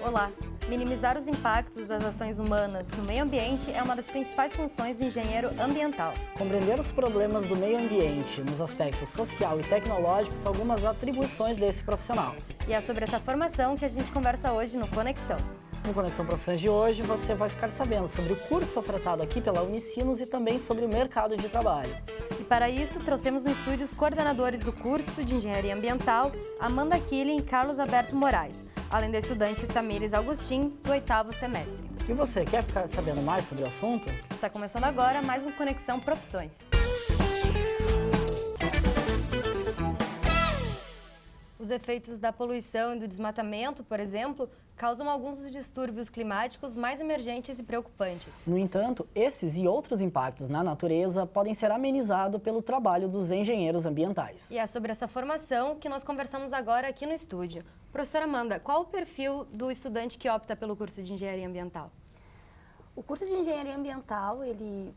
Olá! Minimizar os impactos das ações humanas no meio ambiente é uma das principais funções do engenheiro ambiental. Compreender os problemas do meio ambiente nos aspectos social e tecnológico são algumas atribuições desse profissional. E é sobre essa formação que a gente conversa hoje no Conexão. No Conexão Profissões de hoje, você vai ficar sabendo sobre o curso ofertado aqui pela Unicinos e também sobre o mercado de trabalho. E para isso, trouxemos no estúdio os coordenadores do curso de Engenharia Ambiental, Amanda Killing e Carlos Alberto Moraes, além da estudante Tamires Augustin, do 8º semestre. E você, quer ficar sabendo mais sobre o assunto? Está começando agora mais um Conexão Profissões. Os efeitos da poluição e do desmatamento, por exemplo, causam alguns dos distúrbios climáticos mais emergentes e preocupantes. No entanto, esses e outros impactos na natureza podem ser amenizados pelo trabalho dos engenheiros ambientais. E é sobre essa formação que nós conversamos agora aqui no estúdio. Professora Amanda, qual o perfil do estudante que opta pelo curso de Engenharia Ambiental? O curso de Engenharia Ambiental, ele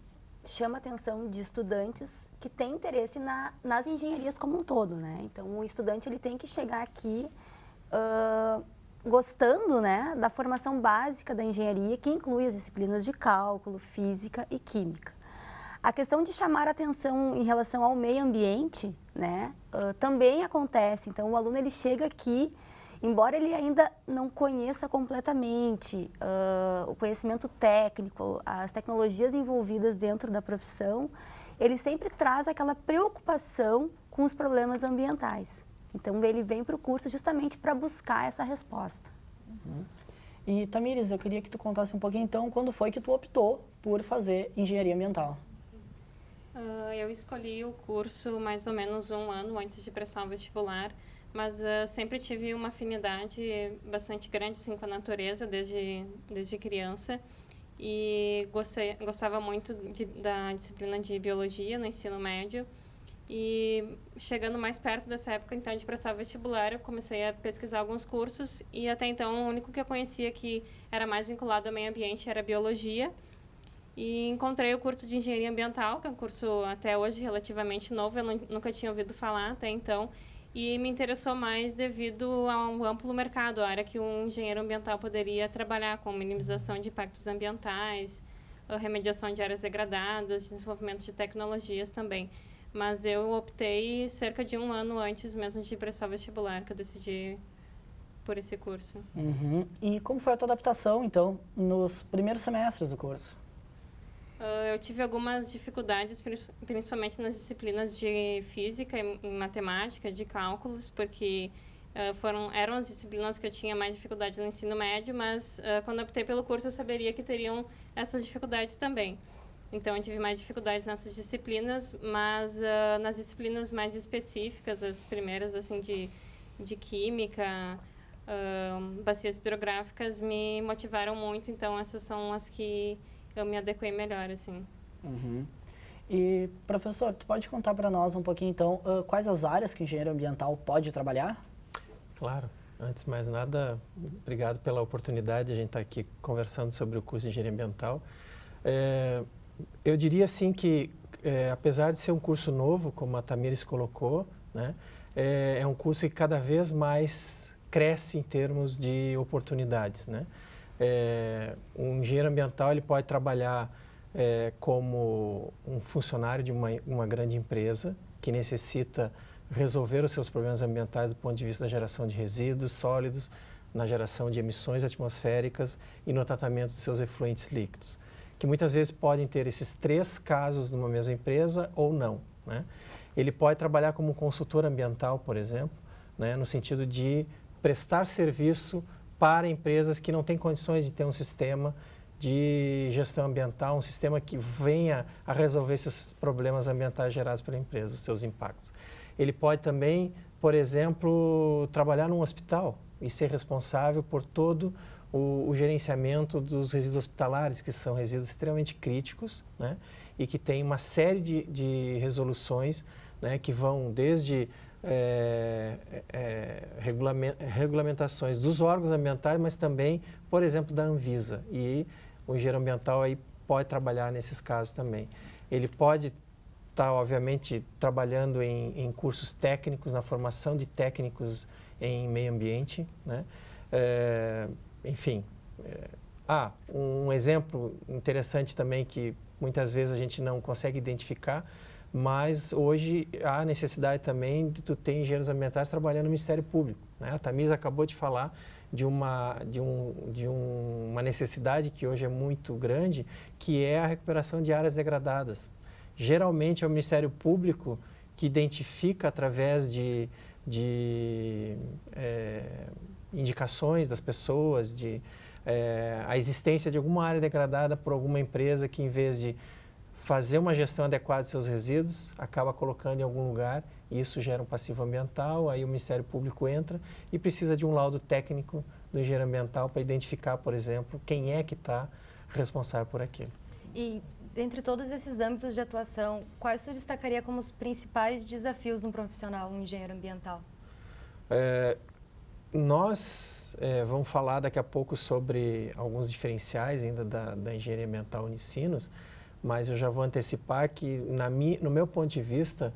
chama a atenção de estudantes que têm interesse nas engenharias como um todo, né? Então, o estudante ele tem que chegar aqui gostando, né, da formação básica da engenharia, que inclui as disciplinas de cálculo, física e química. A questão de chamar a atenção em relação ao meio ambiente, né, também acontece. Então, o aluno ele chega aqui, embora ele ainda não conheça completamente o conhecimento técnico, as tecnologias envolvidas dentro da profissão, ele sempre traz aquela preocupação com os problemas ambientais. Então, ele vem para o curso justamente para buscar essa resposta. E, Tamires, eu queria que tu contasse um pouquinho, então, quando foi que tu optou por fazer Engenharia Ambiental? Eu escolhi o curso mais ou menos um ano antes de prestar o vestibular, mas sempre tive uma afinidade bastante grande assim, com a natureza desde criança e gostava muito da disciplina de biologia no ensino médio. E chegando mais perto dessa época, então, de prestar o vestibular, eu comecei a pesquisar alguns cursos e até então o único que eu conhecia que era mais vinculado ao meio ambiente era biologia. E encontrei o curso de Engenharia Ambiental, que é um curso até hoje relativamente novo, eu nunca tinha ouvido falar até então. E me interessou mais devido ao amplo mercado, a área que um engenheiro ambiental poderia trabalhar com minimização de impactos ambientais, remediação de áreas degradadas, desenvolvimento de tecnologias também. Mas eu optei cerca de um ano antes mesmo de prestar o vestibular, que eu decidi por esse curso. Uhum. E como foi a tua adaptação, então, nos primeiros semestres do curso? Eu tive algumas dificuldades, principalmente nas disciplinas de física e matemática, de cálculos, porque eram as disciplinas que eu tinha mais dificuldade no ensino médio, mas quando eu optei pelo curso eu saberia que teriam essas dificuldades também. Então, eu tive mais dificuldades nessas disciplinas, mas nas disciplinas mais específicas, as primeiras, assim, de química, bacias hidrográficas, me motivaram muito. Então, essas são as que eu me adequei melhor, assim. Uhum. E, professor, tu pode contar para nós um pouquinho, então, quais as áreas que o engenheiro ambiental pode trabalhar? Claro. Antes de mais nada, obrigado pela oportunidade de a gente estar aqui conversando sobre o curso de Engenharia Ambiental. Eu diria assim que, apesar de ser um curso novo, como a Tamires colocou, né, é um curso que cada vez mais cresce em termos de oportunidades, né? Um engenheiro ambiental ele pode trabalhar como um funcionário de uma grande empresa que necessita resolver os seus problemas ambientais do ponto de vista da geração de resíduos sólidos, na geração de emissões atmosféricas e no tratamento dos seus efluentes líquidos, que muitas vezes podem ter esses 3 casos numa mesma empresa ou não, né? Ele pode trabalhar como consultor ambiental, por exemplo, né, no sentido de prestar serviço para empresas que não têm condições de ter um sistema de gestão ambiental, um sistema que venha a resolver esses problemas ambientais gerados pela empresa, os seus impactos. Ele pode também, por exemplo, trabalhar num hospital e ser responsável por todo o gerenciamento dos resíduos hospitalares, que são resíduos extremamente críticos, né, e que tem uma série de resoluções, né, que vão desde regulamentações dos órgãos ambientais, mas também, por exemplo, da Anvisa. E o engenheiro ambiental aí pode trabalhar nesses casos também. Ele pode estar, obviamente, trabalhando em cursos técnicos, na formação de técnicos em meio ambiente, né? enfim. Um exemplo interessante também que muitas vezes a gente não consegue identificar, mas hoje há necessidade também de tu ter engenheiros ambientais trabalhando no Ministério Público, né? A Tamires acabou de falar de uma necessidade que hoje é muito grande, que é a recuperação de áreas degradadas. Geralmente é o Ministério Público que identifica através de indicações das pessoas, a existência de alguma área degradada por alguma empresa que, em vez de fazer uma gestão adequada de seus resíduos, acaba colocando em algum lugar e isso gera um passivo ambiental, aí o Ministério Público entra e precisa de um laudo técnico do engenheiro ambiental para identificar, por exemplo, quem é que está responsável por aquilo. E, entre todos esses âmbitos de atuação, quais tu destacaria como os principais desafios de um profissional, um engenheiro ambiental? Nós vamos falar daqui a pouco sobre alguns diferenciais ainda da engenharia ambiental Unicinos, mas eu já vou antecipar que, no meu ponto de vista,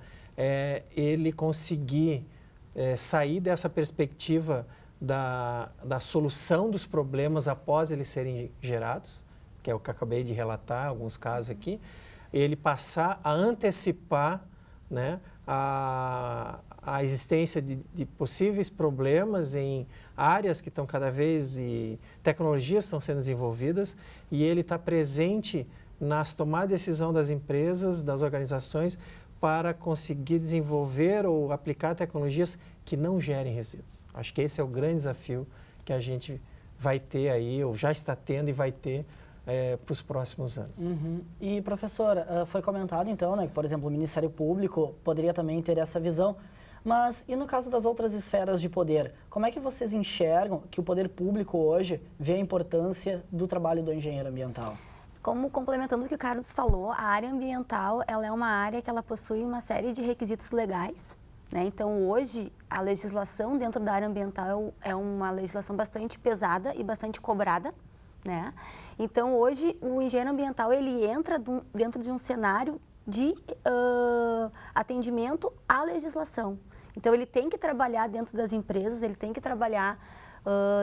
ele conseguir sair dessa perspectiva da solução dos problemas após eles serem gerados, que é o que eu acabei de relatar, alguns casos aqui, ele passar a antecipar, né, a existência de possíveis problemas em áreas que estão cada vez e tecnologias estão sendo desenvolvidas e ele está presente nas tomadas de decisão das empresas, das organizações, para conseguir desenvolver ou aplicar tecnologias que não gerem resíduos. Acho que esse é o grande desafio que a gente vai ter aí, ou já está tendo e vai ter para os próximos anos. Uhum. E, professora, foi comentado então, né, que, por exemplo, o Ministério Público poderia também ter essa visão, mas e no caso das outras esferas de poder, como é que vocês enxergam que o poder público hoje vê a importância do trabalho do engenheiro ambiental? Como complementando o que o Carlos falou, a área ambiental ela é uma área que ela possui uma série de requisitos legais, né? Então, hoje, a legislação dentro da área ambiental é uma legislação bastante pesada e bastante cobrada, né? Então, hoje, o engenheiro ambiental ele entra dentro de um cenário de atendimento à legislação. Então, ele tem que trabalhar dentro das empresas, ele tem que trabalhar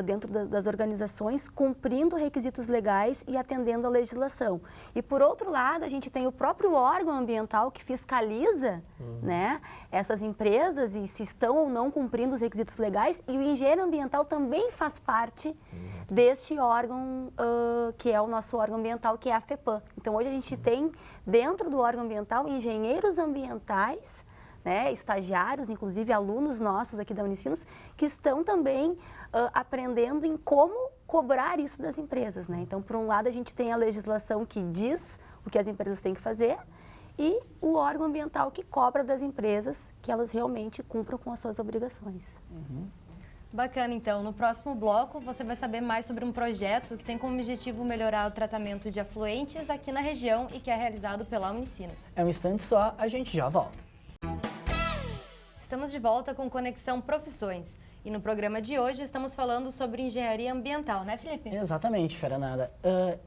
dentro das organizações, cumprindo requisitos legais e atendendo à legislação. E, por outro lado, a gente tem o próprio órgão ambiental que fiscaliza né, essas empresas e se estão ou não cumprindo os requisitos legais, e o engenheiro ambiental também faz parte deste órgão, que é o nosso órgão ambiental, que é a FEPAM. Então, hoje a gente tem, dentro do órgão ambiental, engenheiros ambientais, né, estagiários, inclusive alunos nossos aqui da Unicinos, que estão também aprendendo em como cobrar isso das empresas, né? Então, por um lado, a gente tem a legislação que diz o que as empresas têm que fazer e o órgão ambiental que cobra das empresas que elas realmente cumpram com as suas obrigações. Bacana, então. No próximo bloco, você vai saber mais sobre um projeto que tem como objetivo melhorar o tratamento de afluentes aqui na região e que é realizado pela Unicinos. É um instante só, a gente já volta. Estamos de volta com Conexão Profissões. E no programa de hoje estamos falando sobre engenharia ambiental, né, Felipe? Exatamente, Fernanda.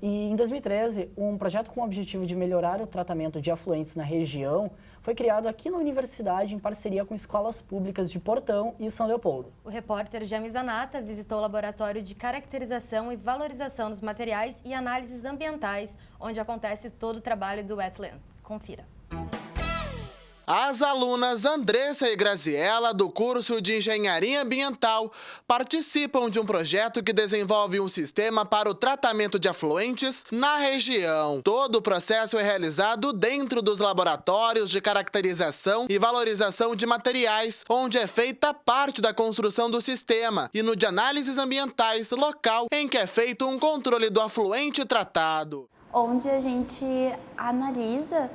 E em 2013, um projeto com o objetivo de melhorar o tratamento de afluentes na região foi criado aqui na universidade em parceria com escolas públicas de Portão e São Leopoldo. O repórter James Zanata visitou o laboratório de caracterização e valorização dos materiais e análises ambientais, onde acontece todo o trabalho do Wetland. Confira. As alunas Andressa e Graziela, do curso de Engenharia Ambiental, participam de um projeto que desenvolve um sistema para o tratamento de afluentes na região. Todo o processo é realizado dentro dos laboratórios de caracterização e valorização de materiais, onde é feita parte da construção do sistema, e no de análises ambientais local, em que é feito um controle do afluente tratado. Onde a gente analisa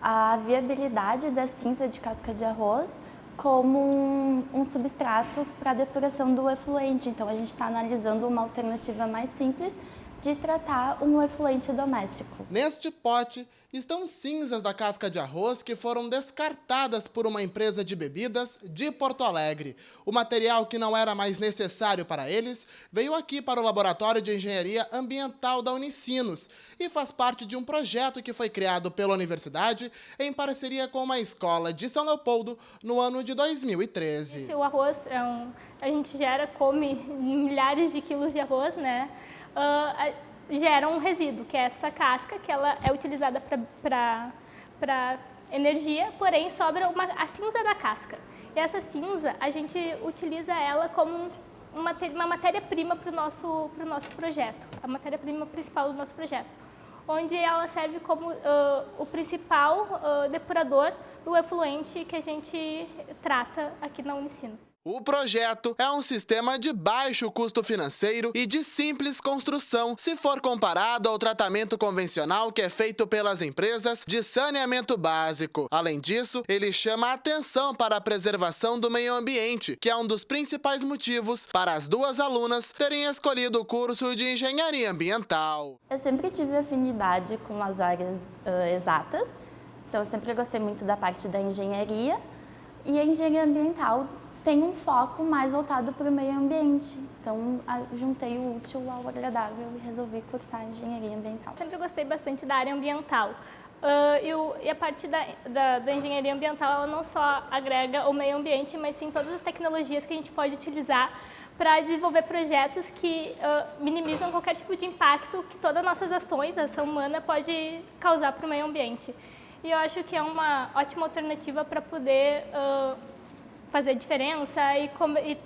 a viabilidade da cinza de casca de arroz como um substrato para a depuração do efluente. Então, a gente está analisando uma alternativa mais simples de tratar um efluente doméstico. Neste pote estão cinzas da casca de arroz que foram descartadas por uma empresa de bebidas de Porto Alegre. O material que não era mais necessário para eles veio aqui para o Laboratório de Engenharia Ambiental da Unicinos e faz parte de um projeto que foi criado pela universidade em parceria com uma escola de São Leopoldo no ano de 2013. O arroz a gente come milhares de quilos de arroz, né? Gera um resíduo, que é essa casca, que ela é utilizada para energia, porém sobra a cinza da casca. E essa cinza, a gente utiliza ela como uma matéria-prima para o nosso projeto, a matéria-prima principal do nosso projeto, onde ela serve como o principal depurador do efluente que a gente trata aqui na Unicinos. O projeto é um sistema de baixo custo financeiro e de simples construção, se for comparado ao tratamento convencional que é feito pelas empresas de saneamento básico. Além disso, ele chama a atenção para a preservação do meio ambiente, que é um dos principais motivos para as duas alunas terem escolhido o curso de Engenharia Ambiental. Eu sempre tive afinidade com as áreas exatas, então eu sempre gostei muito da parte da engenharia, e a engenharia ambiental tem um foco mais voltado para o meio ambiente. Então, juntei o útil ao agradável e resolvi cursar engenharia ambiental. Sempre gostei bastante da área ambiental. E a parte da engenharia ambiental, ela não só agrega o meio ambiente, mas sim todas as tecnologias que a gente pode utilizar para desenvolver projetos que minimizam qualquer tipo de impacto que todas as nossas ações, a ação humana, pode causar para o meio ambiente. E eu acho que é uma ótima alternativa para poder fazer diferença e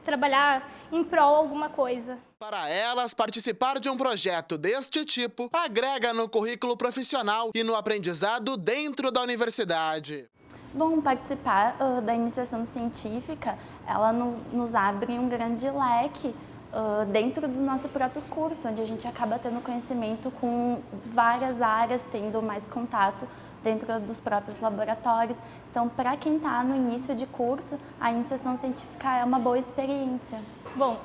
trabalhar em prol alguma coisa. Para elas, participar de um projeto deste tipo agrega no currículo profissional e no aprendizado dentro da universidade. Bom, participar da iniciação científica, ela nos abre um grande leque dentro do nosso próprio curso, onde a gente acaba tendo conhecimento com várias áreas, tendo mais contato dentro dos próprios laboratórios. Então, para quem está no início de curso, a iniciação científica é uma boa experiência. Bom,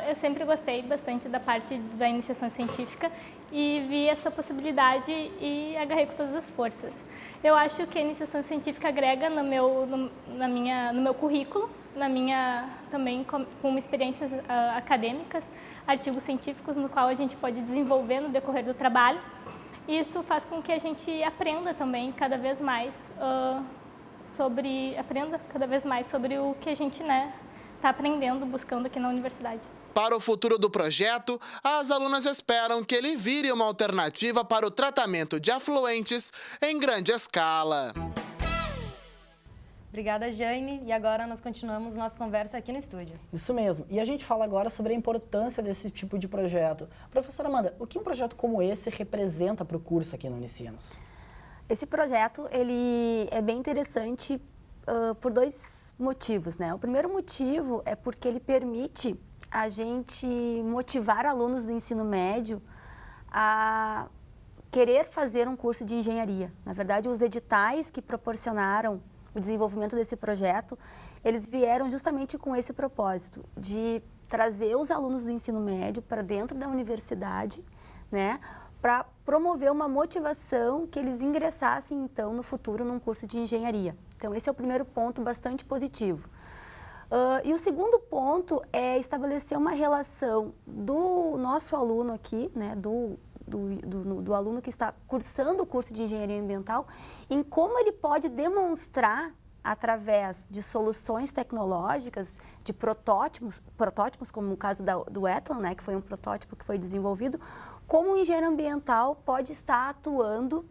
eu sempre gostei bastante da parte da iniciação científica e vi essa possibilidade e agarrei com todas as forças. Eu acho que a iniciação científica agrega no meu currículo, também com experiências acadêmicas, artigos científicos no qual a gente pode desenvolver no decorrer do trabalho. Isso faz com que a gente aprenda também cada vez mais sobre o que a gente está aprendendo, buscando aqui na universidade. Para o futuro do projeto, as alunas esperam que ele vire uma alternativa para o tratamento de afluentes em grande escala. Obrigada, Jaime. E agora nós continuamos nossa conversa aqui no estúdio. Isso mesmo. E a gente fala agora sobre a importância desse tipo de projeto. Professora Amanda, o que um projeto como esse representa para o curso aqui no Unicinos? Esse projeto ele é bem interessante por dois motivos, né? O primeiro motivo é porque ele permite a gente motivar alunos do ensino médio a querer fazer um curso de engenharia. Na verdade, os editais que proporcionaram o desenvolvimento desse projeto, eles vieram justamente com esse propósito, de trazer os alunos do ensino médio para dentro da universidade, né, para promover uma motivação que eles ingressassem, então, no futuro num curso de engenharia. Então, esse é o primeiro ponto bastante positivo. E o segundo ponto é estabelecer uma relação do nosso aluno aqui, né, do aluno que está cursando o curso de engenharia ambiental, em como ele pode demonstrar, através de soluções tecnológicas, de protótipos como o caso do Etlan, né, que foi um protótipo que foi desenvolvido, como o engenheiro ambiental pode estar atuando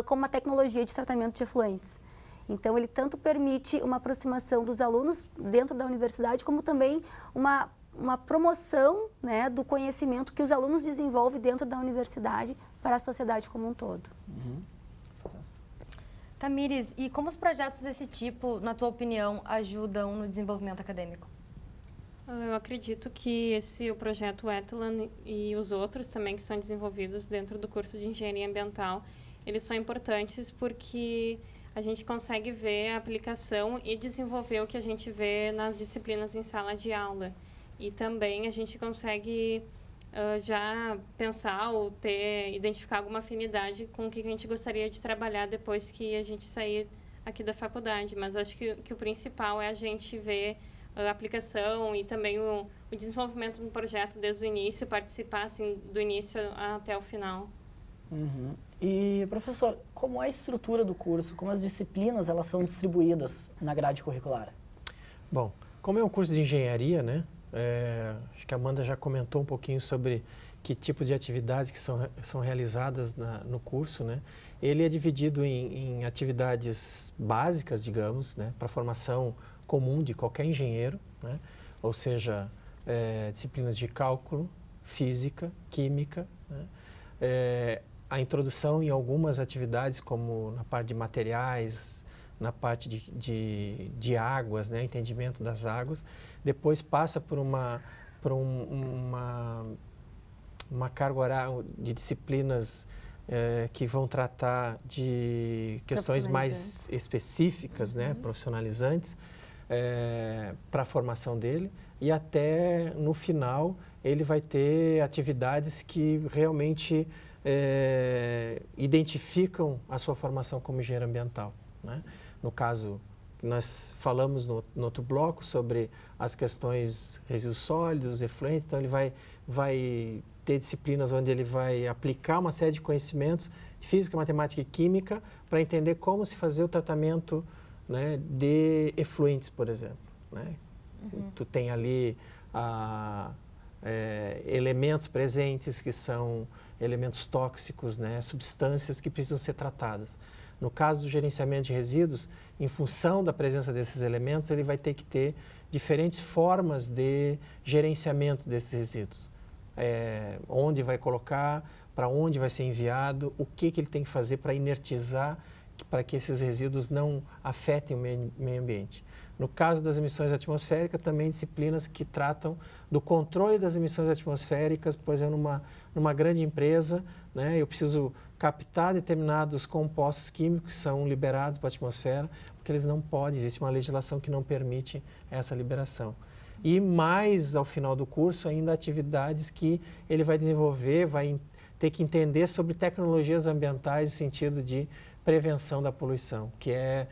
com uma tecnologia de tratamento de efluentes. Então, ele tanto permite uma aproximação dos alunos dentro da universidade, como também uma promoção, né, do conhecimento que os alunos desenvolvem dentro da universidade para a sociedade como um todo. Tamires, e como os projetos desse tipo, na tua opinião, ajudam no desenvolvimento acadêmico? Eu acredito que o projeto Etlan e os outros também que são desenvolvidos dentro do curso de Engenharia Ambiental, eles são importantes porque a gente consegue ver a aplicação e desenvolver o que a gente vê nas disciplinas em sala de aula. E também a gente consegue já pensar ou identificar alguma afinidade com o que a gente gostaria de trabalhar depois que a gente sair aqui da faculdade. Mas acho que o principal é a gente ver a aplicação e também o desenvolvimento do projeto desde o início, participar assim, do início até o final. E, professor, como é a estrutura do curso? Como as disciplinas elas são distribuídas na grade curricular? Bom, Como é um curso de engenharia, né? Acho que a Amanda já comentou um pouquinho sobre que tipo de atividades que são realizadas no curso, né? Ele é dividido em atividades básicas, digamos, né? Para a formação comum de qualquer engenheiro, né? Ou seja, disciplinas de cálculo, física, química, né? A introdução em algumas atividades, como na parte de materiais, na parte de águas, né? Entendimento das águas. Depois passa por uma carga horária de disciplinas que vão tratar de questões mais específicas, né? Profissionalizantes, para a formação dele. E até no final ele vai ter atividades que realmente identificam a sua formação como engenheiro ambiental, né? No caso, nós falamos no outro bloco sobre as questões resíduos sólidos, efluentes, então ele vai ter disciplinas onde ele vai aplicar uma série de conhecimentos de física, matemática e química para entender como se fazer o tratamento, né, de efluentes, por exemplo, né? Tu tem ali elementos presentes que são elementos tóxicos, né, substâncias que precisam ser tratadas. No caso do gerenciamento de resíduos, em função da presença desses elementos, ele vai ter que ter diferentes formas de gerenciamento desses resíduos. Onde vai colocar, para onde vai ser enviado, o que ele tem que fazer para inertizar, para que esses resíduos não afetem o meio ambiente. No caso das emissões atmosféricas, também disciplinas que tratam do controle das emissões atmosféricas, por exemplo, numa grande empresa, né, eu preciso captar determinados compostos químicos que são liberados para a atmosfera, porque eles não podem, existe uma legislação que não permite essa liberação. E mais ao final do curso, ainda atividades que ele vai desenvolver, vai ter que entender sobre tecnologias ambientais no sentido de prevenção da poluição, que é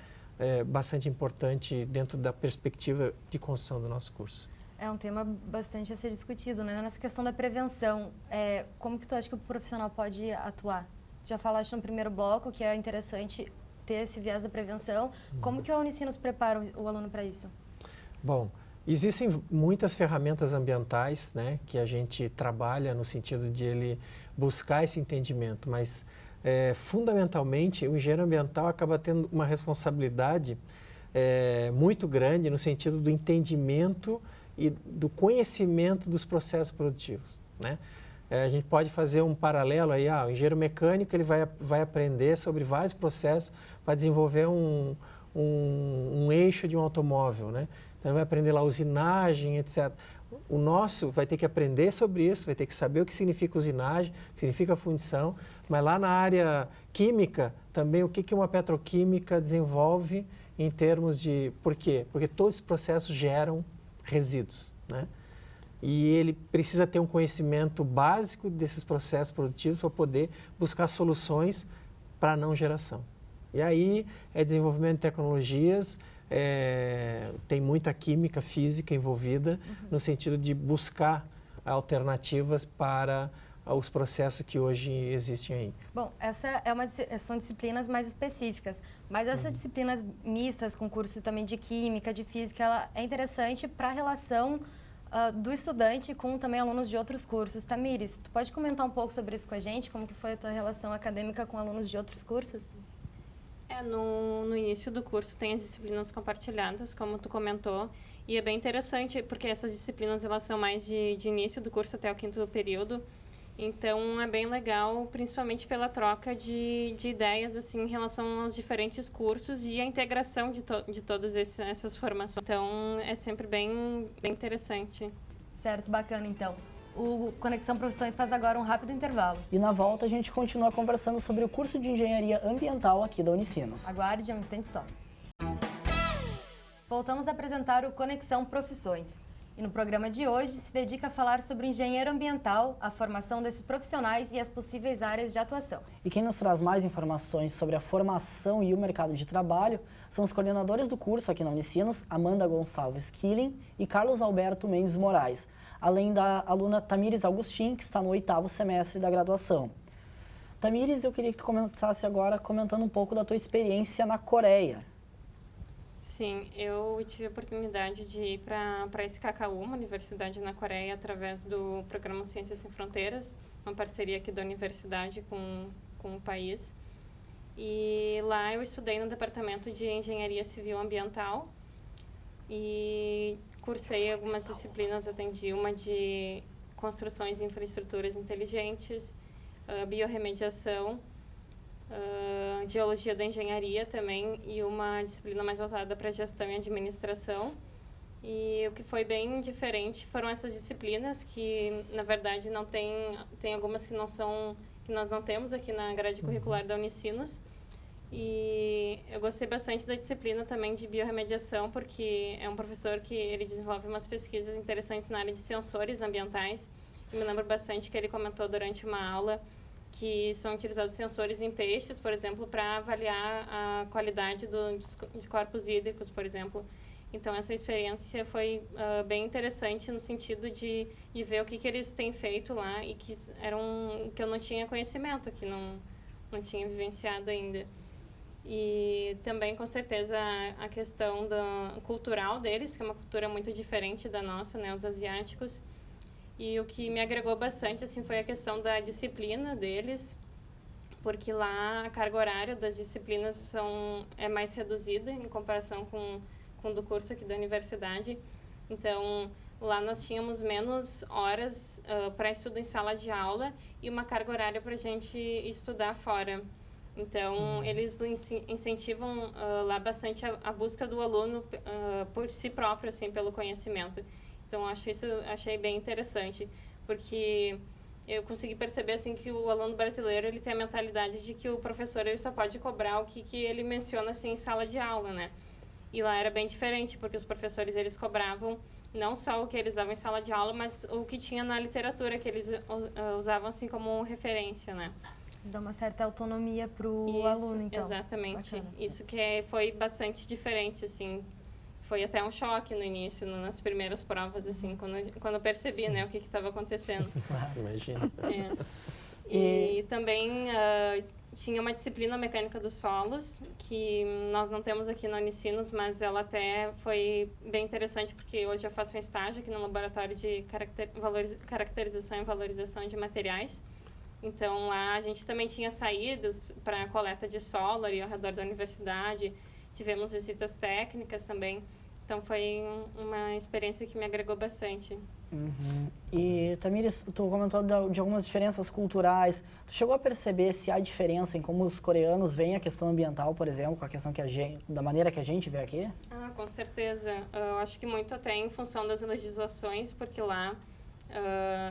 bastante importante dentro da perspectiva de construção do nosso curso. É um tema bastante a ser discutido, né? Nessa questão da prevenção, como que tu acha que o profissional pode atuar? Já falaste no primeiro bloco que é interessante ter esse viés da prevenção. Como que a Unicinos prepara o aluno para isso? Bom, existem muitas ferramentas ambientais, né, que a gente trabalha no sentido de ele buscar esse entendimento, mas fundamentalmente o engenheiro ambiental acaba tendo uma responsabilidade muito grande no sentido do entendimento e do conhecimento dos processos produtivos, né? A gente pode fazer um paralelo aí, o engenheiro mecânico ele vai aprender sobre vários processos para desenvolver um eixo de um automóvel, né? Então ele vai aprender lá usinagem, etc. O nosso vai ter que aprender sobre isso, vai ter que saber o que significa usinagem, o que significa fundição, mas lá na área química também o que uma petroquímica desenvolve em termos de... Por quê? Porque todos os processos geram resíduos, né? E ele precisa ter um conhecimento básico desses processos produtivos para poder buscar soluções para a não geração. E aí é desenvolvimento de tecnologias, tem muita química, física envolvida, no sentido de buscar alternativas para os processos que hoje existem aí. Bom, são disciplinas mais específicas, mas essas disciplinas mistas com curso também de química, de física, ela é interessante para a relação do estudante com também alunos de outros cursos. Tamires, tu pode comentar um pouco sobre isso com a gente? Como que foi a tua relação acadêmica com alunos de outros cursos? No início do curso tem as disciplinas compartilhadas, como tu comentou, e é bem interessante porque essas disciplinas elas são mais de início do curso até o 5º período. Então, é bem legal, principalmente pela troca de ideias assim, em relação aos diferentes cursos e a integração de todas essas formações. Então, é sempre bem interessante. Certo, bacana então. O Conexão Profissões faz agora um rápido intervalo. E na volta a gente continua conversando sobre o curso de Engenharia Ambiental aqui da Unicinos. Aguarde um instante só. Voltamos a apresentar o Conexão Profissões. E no programa de hoje se dedica a falar sobre engenheiro ambiental, a formação desses profissionais e as possíveis áreas de atuação. E quem nos traz mais informações sobre a formação e o mercado de trabalho são os coordenadores do curso aqui na Unicinos, Amanda Gonçalves Killing e Carlos Alberto Mendes Moraes, além da aluna Tamires Augustin, que está no 8º semestre da graduação. Tamires, eu queria que tu começasse agora comentando um pouco da tua experiência na Coreia. Sim, eu tive a oportunidade de ir para SKKU, uma universidade na Coreia, através do programa Ciências Sem Fronteiras, uma parceria aqui da universidade com o país. E lá eu estudei no departamento de Engenharia Civil Ambiental e cursei algumas disciplinas, atendi uma de construções e infraestruturas inteligentes, biorremediação, geologia da engenharia também e uma disciplina mais voltada para gestão e administração. E o que foi bem diferente foram essas disciplinas que, na verdade, não tem algumas que nós não temos aqui na grade curricular da Unicinos. E eu gostei bastante da disciplina também de biorremediação, porque é um professor que ele desenvolve umas pesquisas interessantes na área de sensores ambientais. E me lembro bastante que ele comentou durante uma aula que são utilizados sensores em peixes, por exemplo, para avaliar a qualidade de corpos hídricos, por exemplo. Então, essa experiência foi bem interessante no sentido de ver o que eles têm feito lá e que eu não tinha conhecimento, que não tinha vivenciado ainda. E também, com certeza, a questão cultural deles, que é uma cultura muito diferente da nossa, né, os asiáticos. E o que me agregou bastante assim, foi a questão da disciplina deles, porque lá a carga horária das disciplinas é mais reduzida em comparação com do curso aqui da universidade. Então, lá nós tínhamos menos horas para estudo em sala de aula e uma carga horária para a gente estudar fora. Então, eles incentivam lá bastante a busca do aluno por si próprio, assim, pelo conhecimento. Então, achei bem interessante, porque eu consegui perceber assim que o aluno brasileiro ele tem a mentalidade de que o professor ele só pode cobrar o que ele menciona assim em sala de aula, né? E lá era bem diferente, porque os professores eles cobravam não só o que eles davam em sala de aula, mas o que tinha na literatura que eles usavam assim como referência, né? Eles dão uma certa autonomia para o aluno, então. Exatamente. Bacana. Isso que foi bastante diferente, assim. Foi até um choque no início, nas primeiras provas, assim, quando eu percebi, né, o que estava acontecendo. Imagina. E também tinha uma disciplina mecânica dos solos, que nós não temos aqui no Unicinos, mas ela até foi bem interessante, porque hoje eu faço um estágio aqui no laboratório de caracterização e valorização de materiais. Então, lá a gente também tinha saídas para a coleta de solo ali ao redor da universidade. Tivemos visitas técnicas também. Então, foi uma experiência que me agregou bastante. Uhum. E, Tamires, tu comentou de algumas diferenças culturais. Tu chegou a perceber se há diferença em como os coreanos veem a questão ambiental, por exemplo, com a questão da maneira que a gente vê aqui? Ah, com certeza. Eu acho que muito até em função das legislações, porque lá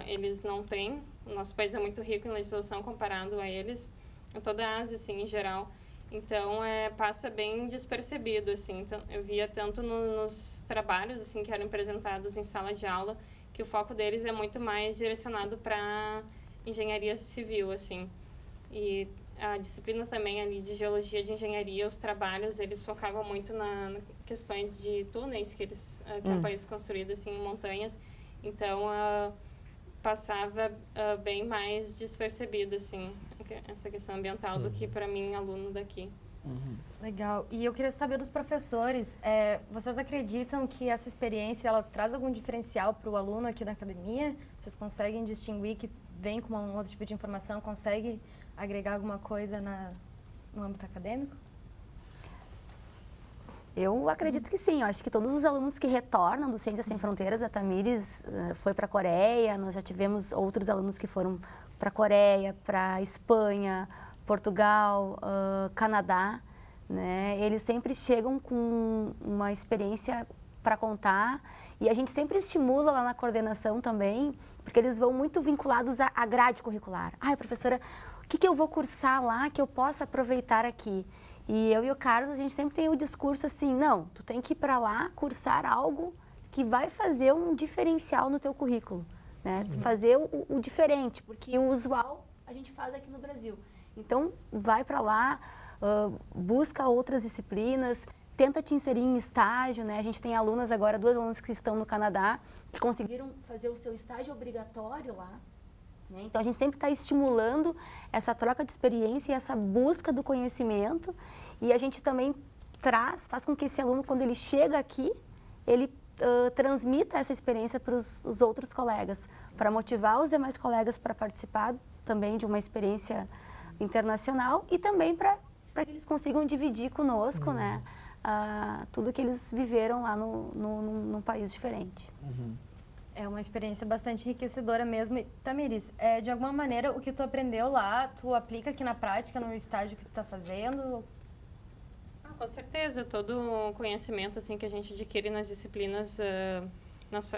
eles não têm. O nosso país é muito rico em legislação comparado a eles, em toda a Ásia, assim, em geral. Então, passa bem despercebido, assim. Então, eu via tanto nos trabalhos, assim, que eram apresentados em sala de aula, que o foco deles é muito mais direcionado para engenharia civil, assim. E a disciplina também ali de geologia de engenharia, os trabalhos, eles focavam muito na questões de túneis que é um país construído, assim, em montanhas. Então, passava bem mais despercebido, assim, essa questão ambiental do que para mim, aluno daqui. Uhum. Legal. E eu queria saber dos professores, vocês acreditam que essa experiência ela traz algum diferencial para o aluno aqui da academia? Vocês conseguem distinguir que vem com um outro tipo de informação, consegue agregar alguma coisa no âmbito acadêmico? Eu acredito que sim. Eu acho que todos os alunos que retornam do Ciências Sem Fronteiras, a Tamires foi para a Coreia, nós já tivemos outros alunos que foram para a Coreia, para a Espanha, Portugal, Canadá, né? Eles sempre chegam com uma experiência para contar e a gente sempre estimula lá na coordenação também, porque eles vão muito vinculados à grade curricular. Ai, professora, o que eu vou cursar lá que eu possa aproveitar aqui? E eu e o Carlos, a gente sempre tem o discurso assim, não, tu tem que ir para lá cursar algo que vai fazer um diferencial no teu currículo, né? Fazer o diferente, porque o usual a gente faz aqui no Brasil. Então, vai para lá, busca outras disciplinas, tenta te inserir em estágio, né? A gente tem alunas agora, 2 alunas que estão no Canadá, que conseguiram fazer o seu estágio obrigatório lá. Né? Então, a gente sempre está estimulando essa troca de experiência e essa busca do conhecimento. E a gente também faz com que esse aluno, quando ele chega aqui, ele transmita essa experiência para os outros colegas, para motivar os demais colegas para participar também de uma experiência internacional e também para que eles consigam dividir conosco, né, tudo que eles viveram lá num país diferente. É uma experiência bastante enriquecedora mesmo. E, Tamires, de alguma maneira, o que tu aprendeu lá, tu aplica aqui na prática, no estágio que tu está fazendo? Com certeza, todo o conhecimento assim, que a gente adquire nas disciplinas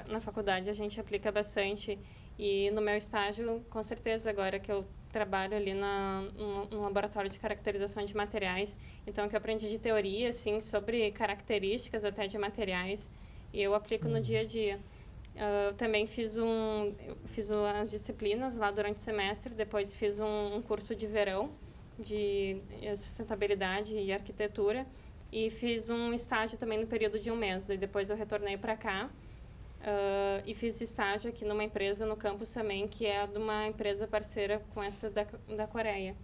na faculdade, a gente aplica bastante. E no meu estágio, com certeza, agora que eu trabalho ali no laboratório de caracterização de materiais, então, que eu aprendi de teoria, assim, sobre características até de materiais, e eu aplico no dia a dia. Eu também fiz as disciplinas lá durante o semestre, depois fiz um curso de verão, de sustentabilidade e arquitetura, e fiz um estágio também no período de um mês. E depois eu retornei para cá e fiz estágio aqui numa empresa no campus também, que é de uma empresa parceira com essa da Coreia.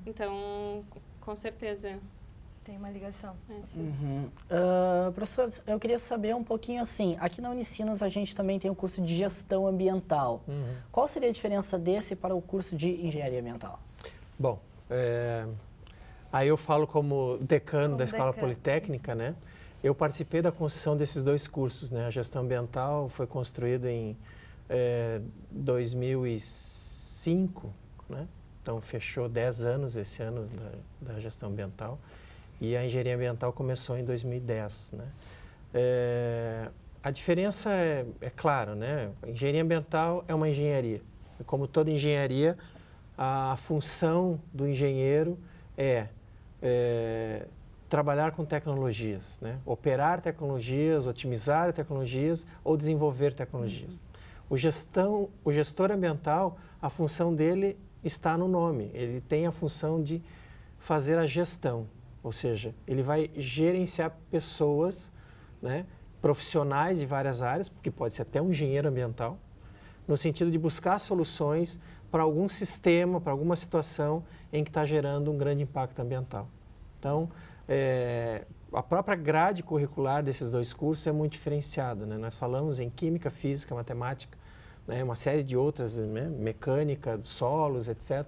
Então, com certeza. Tem uma ligação. Professor, eu queria saber um pouquinho assim, aqui na Unicinos a gente também tem o curso de gestão ambiental. Qual seria a diferença desse para o curso de engenharia ambiental? Bom, aí eu falo como decano da Escola Politécnica, né? Eu participei da construção desses dois cursos, né? A gestão ambiental foi construída em 2005, né? Então fechou 10 anos esse ano da gestão ambiental. E a engenharia ambiental começou em 2010, né? A diferença é clara, né? A engenharia ambiental é uma engenharia. Como toda engenharia, a função do engenheiro é trabalhar com tecnologias, né? Operar tecnologias, otimizar tecnologias ou desenvolver tecnologias. O gestor ambiental, a função dele está no nome. Ele tem a função de fazer a gestão. Ou seja, ele vai gerenciar pessoas, né, profissionais de várias áreas, porque pode ser até um engenheiro ambiental, no sentido de buscar soluções para algum sistema, para alguma situação em que está gerando um grande impacto ambiental. Então, a própria grade curricular desses dois cursos é muito diferenciada, né? Nós falamos em química, física, matemática, né, uma série de outras, né, mecânica, solos, etc.,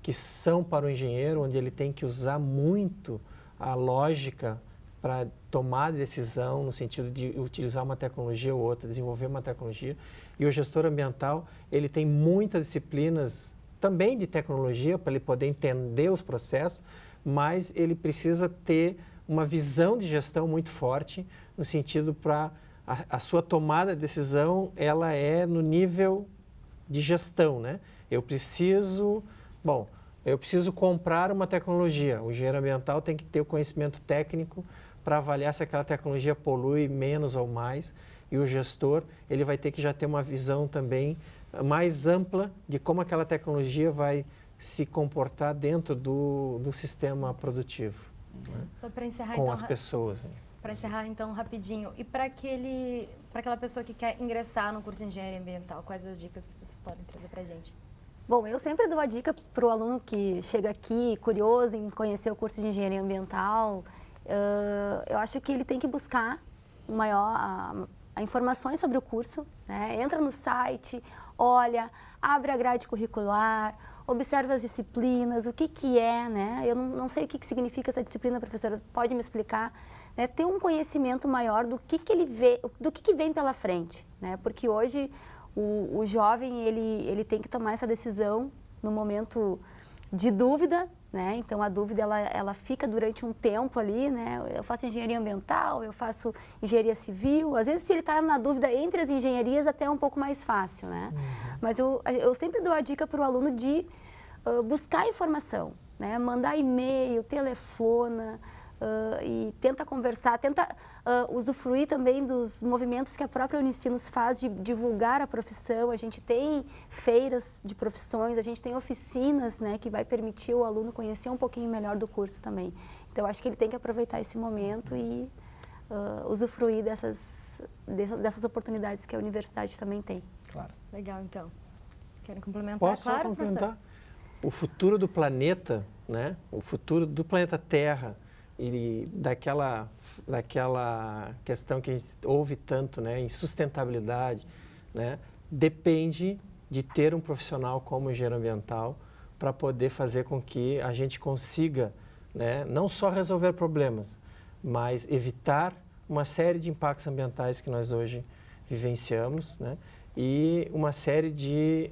que são para o engenheiro, onde ele tem que usar muito a lógica para tomar decisão no sentido de utilizar uma tecnologia ou outra, desenvolver uma tecnologia. E o gestor ambiental, ele tem muitas disciplinas também de tecnologia para ele poder entender os processos, mas ele precisa ter uma visão de gestão muito forte no sentido para a sua tomada de decisão, ela é no nível de gestão, né? Eu preciso comprar uma tecnologia. O engenheiro ambiental tem que ter o conhecimento técnico para avaliar se aquela tecnologia polui menos ou mais. E o gestor, ele vai ter que já ter uma visão também mais ampla de como aquela tecnologia vai se comportar dentro do sistema produtivo. Né? Só para encerrar, com as pessoas. Né? Para encerrar, então, rapidinho. E para aquela pessoa que quer ingressar no curso de engenharia ambiental, quais as dicas que vocês podem trazer para a gente? Bom, eu sempre dou a dica para o aluno que chega aqui curioso em conhecer o curso de engenharia ambiental. Eu acho que ele tem que buscar informações sobre o curso, né? Entra no site, olha, abre a grade curricular, observa as disciplinas, o que é, né? Eu não sei o que significa essa disciplina, professora, pode me explicar? Né? Ter um conhecimento maior do que ele vê, do que vem pela frente, né? Porque hoje o jovem, ele tem que tomar essa decisão no momento de dúvida, né? Então, a dúvida, ela fica durante um tempo ali, né? Eu faço engenharia ambiental, eu faço engenharia civil. Às vezes, se ele está na dúvida entre as engenharias, até é um pouco mais fácil, né? Mas eu sempre dou a dica para o aluno de buscar informação, né? Mandar e-mail, telefona, e tenta conversar, tenta usufruir também dos movimentos que a própria Unicinos faz de divulgar a profissão. A gente tem feiras de profissões, a gente tem oficinas, né, que vai permitir o aluno conhecer um pouquinho melhor do curso também. Então, acho que ele tem que aproveitar esse momento e usufruir dessas oportunidades que a universidade também tem. Claro. Legal, então. Querem complementar? Posso claro, complementar? professor? O futuro do planeta, né? O futuro do planeta Terra, e daquela questão que a gente ouve tanto, né, em sustentabilidade, né, depende de ter um profissional como engenheiro ambiental para poder fazer com que a gente consiga, né, não só resolver problemas, mas evitar uma série de impactos ambientais que nós hoje vivenciamos, né, e uma série de,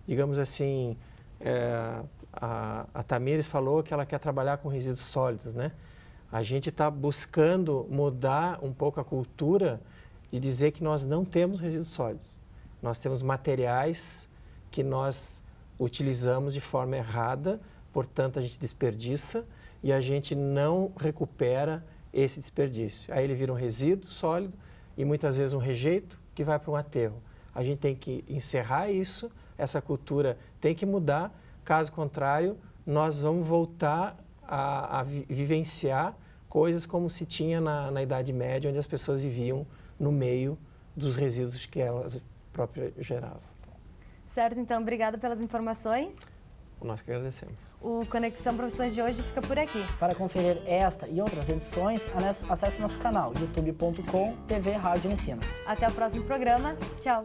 digamos assim, a Tamires falou que ela quer trabalhar com resíduos sólidos, né? A gente está buscando mudar um pouco a cultura de dizer que nós não temos resíduos sólidos. Nós temos materiais que nós utilizamos de forma errada, portanto a gente desperdiça e a gente não recupera esse desperdício. Aí ele vira um resíduo sólido e muitas vezes um rejeito que vai para um aterro. A gente tem que encerrar isso, essa cultura tem que mudar, caso contrário, nós vamos voltar a vivenciar coisas como se tinha na Idade Média, onde as pessoas viviam no meio dos resíduos que elas próprias geravam. Certo, então, obrigada pelas informações. Nós que agradecemos. O Conexão Profissões de hoje fica por aqui. Para conferir esta e outras edições, acesse nosso canal youtube.com/TV Rádio Unicinos. Até o próximo programa. Tchau.